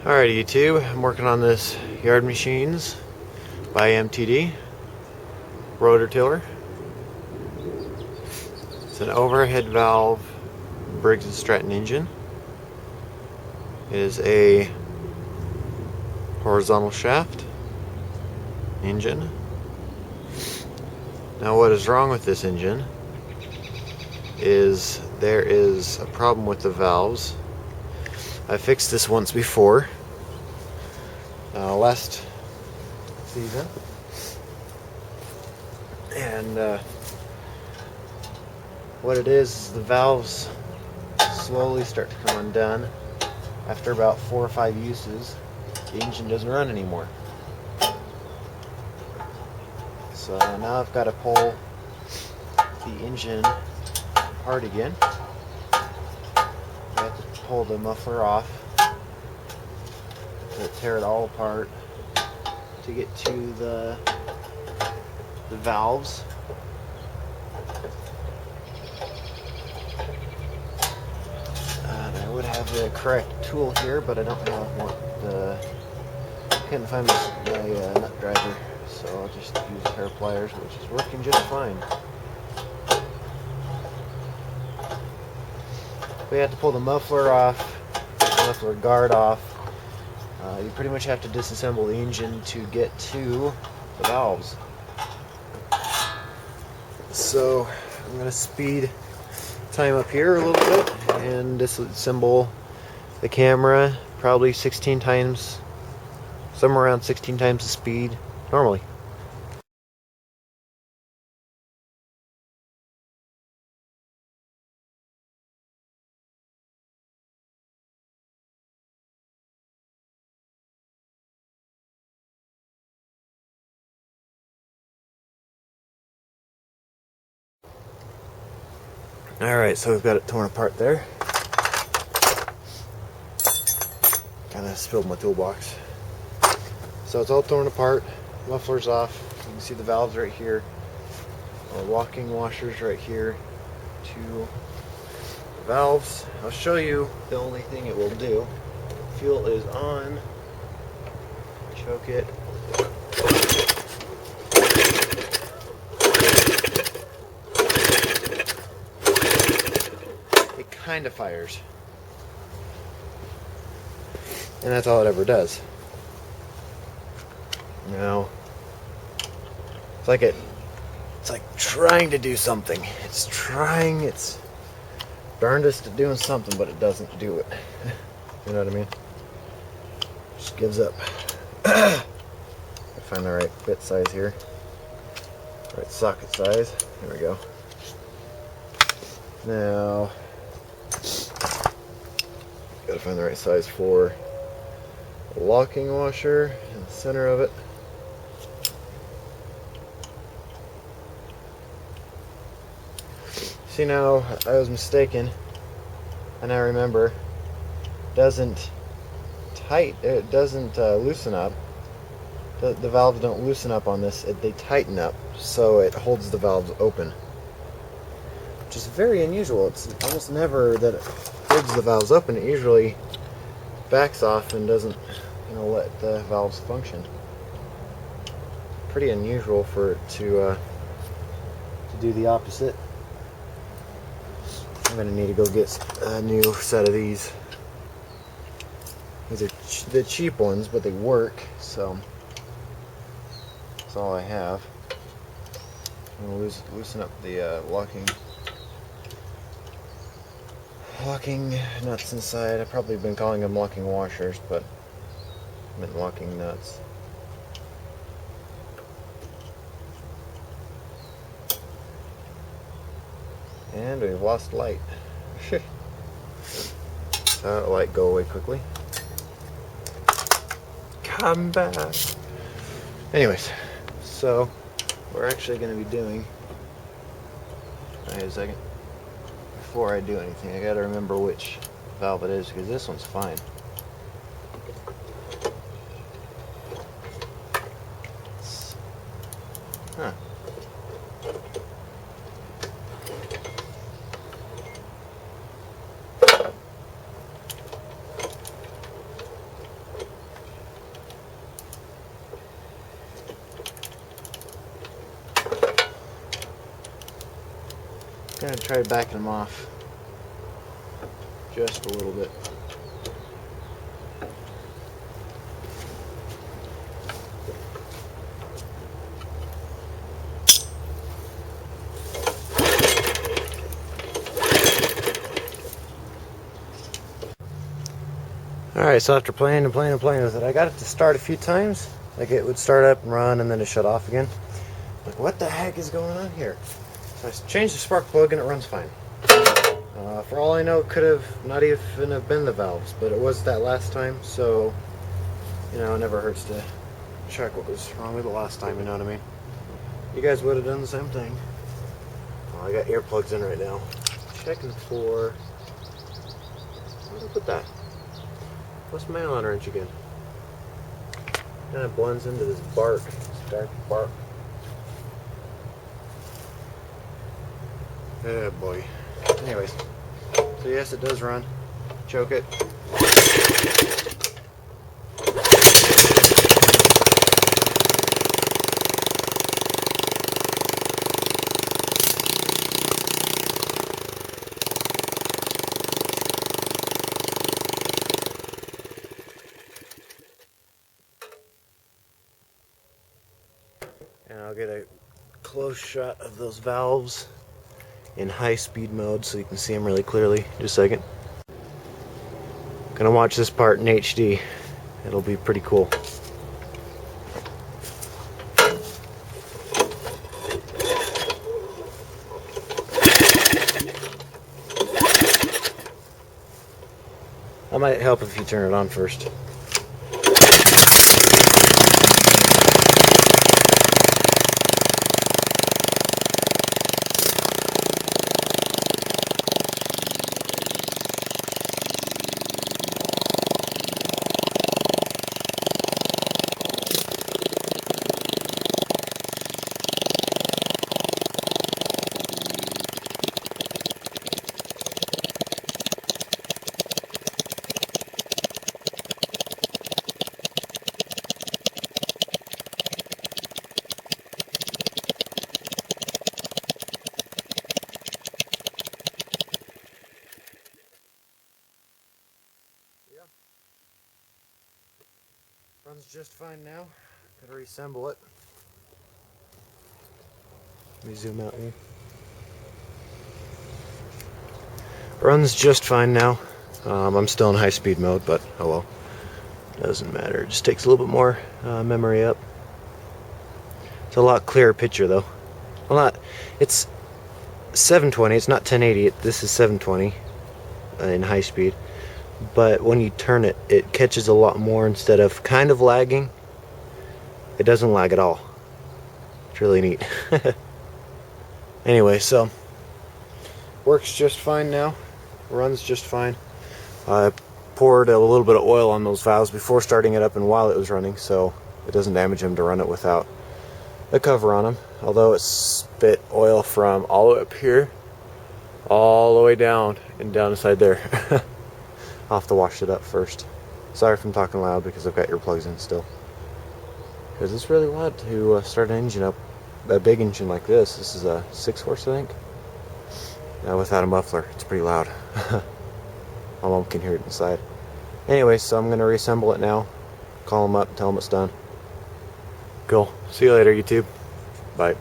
Alright YouTube, I'm working on this Yard Machines by MTD rototiller. It's an overhead valve Briggs & Stratton engine. It is a horizontal shaft engine. Now what is wrong with this engine is there is a problem with the valves. I fixed this once before, last season, and what it is the valves slowly start to come undone. After about 4 or 5 uses, the engine doesn't run anymore. So now I've got to pull the engine apart again. I have to pull the muffler off to tear it all apart to get to the valves. And I would have the correct tool here, but I don't have couldn't find my nut driver, so I'll just use a pair of pliers, which is working just fine. We have to pull the muffler off, the muffler guard off. You pretty much have to disassemble the engine to get to the valves. So I'm going to speed time up here a little bit and disassemble the camera probably 16 times, somewhere around 16 times the speed normally. Alright, so we've got it torn apart there. Kind of spilled my toolbox. So it's all torn apart, muffler's off. You can see the valves right here. Our locking washers right here. 2 valves. I'll show you the only thing it will do. Fuel is on. Choke it. It kind of fires. And that's all it ever does. Now, it's like trying to do something. It's darndest at doing something, but it doesn't do it. You know what I mean? Just gives up. Find the right bit size here. Right socket size. There we go. Now, gotta find the right size for a locking washer in the center of it. See, now I was mistaken, and I remember it doesn't loosen up. The valves don't loosen up on this, they tighten up, so it holds the valves open, which is very unusual. It's almost never that it holds the valves open. It usually backs off and doesn't, let the valves function. Pretty unusual for it to do the opposite. I'm gonna need to go get a new set of these. These are the cheap ones, but they work, so that's all I have. I'm gonna loosen up the locking nuts inside. I've probably been calling them locking washers, but I meant locking nuts. And we've lost light. So light go away quickly. Come back. Anyways, so we're actually going to be doing. Wait a second. Before I do anything, I got to remember which valve it is, because this one's fine. Huh. going to try backing them off just a little bit. Alright, so after playing and playing and playing with it, I got it to start a few times. Like it would start up and run and then it shut off again. Like, what the heck is going on here? So I changed the spark plug and it runs fine. For all I know, it could have not even have been the valves, but it was that last time, so you know, it never hurts to check what was wrong with the last time, you know what I mean? You guys would have done the same thing. Oh, I got earplugs in right now. Checking for... where did I put that? What's my Allen wrench again? Kind of blends into this bark, this dark bark. Oh boy. Anyways, so yes, it does run. Choke it. And I'll get a close shot of those valves in high speed mode so you can see them really clearly. Just a second. Gonna watch this part in HD. It'll be pretty cool. I might help if you turn it on first. Runs just fine now. Gotta reassemble it. Let me zoom out here. Runs just fine now. I'm still in high speed mode, but oh well. Doesn't matter. It just takes a little bit more memory up. It's a lot clearer picture though. Well, not. It's 720. It's not 1080. This is 720 in high speed. But when you turn it, it catches a lot more instead of kind of lagging. It doesn't lag at all. It's really neat. Anyway, so works just fine now. Runs just fine. I poured a little bit of oil on those valves before starting it up and while it was running, so it doesn't damage them to run it without a cover on them. Although it spit oil from all the way up here, all the way down and down inside there. I'll have to wash it up first. Sorry if I'm talking loud because I've got earplugs in still. Because it's really loud to start an engine up, a big engine like this. This is a 6-horse, I think. Without a muffler, it's pretty loud. My mom can hear it inside. Anyway, so I'm going to reassemble it now. Call them up, tell them it's done. Cool. See you later, YouTube. Bye.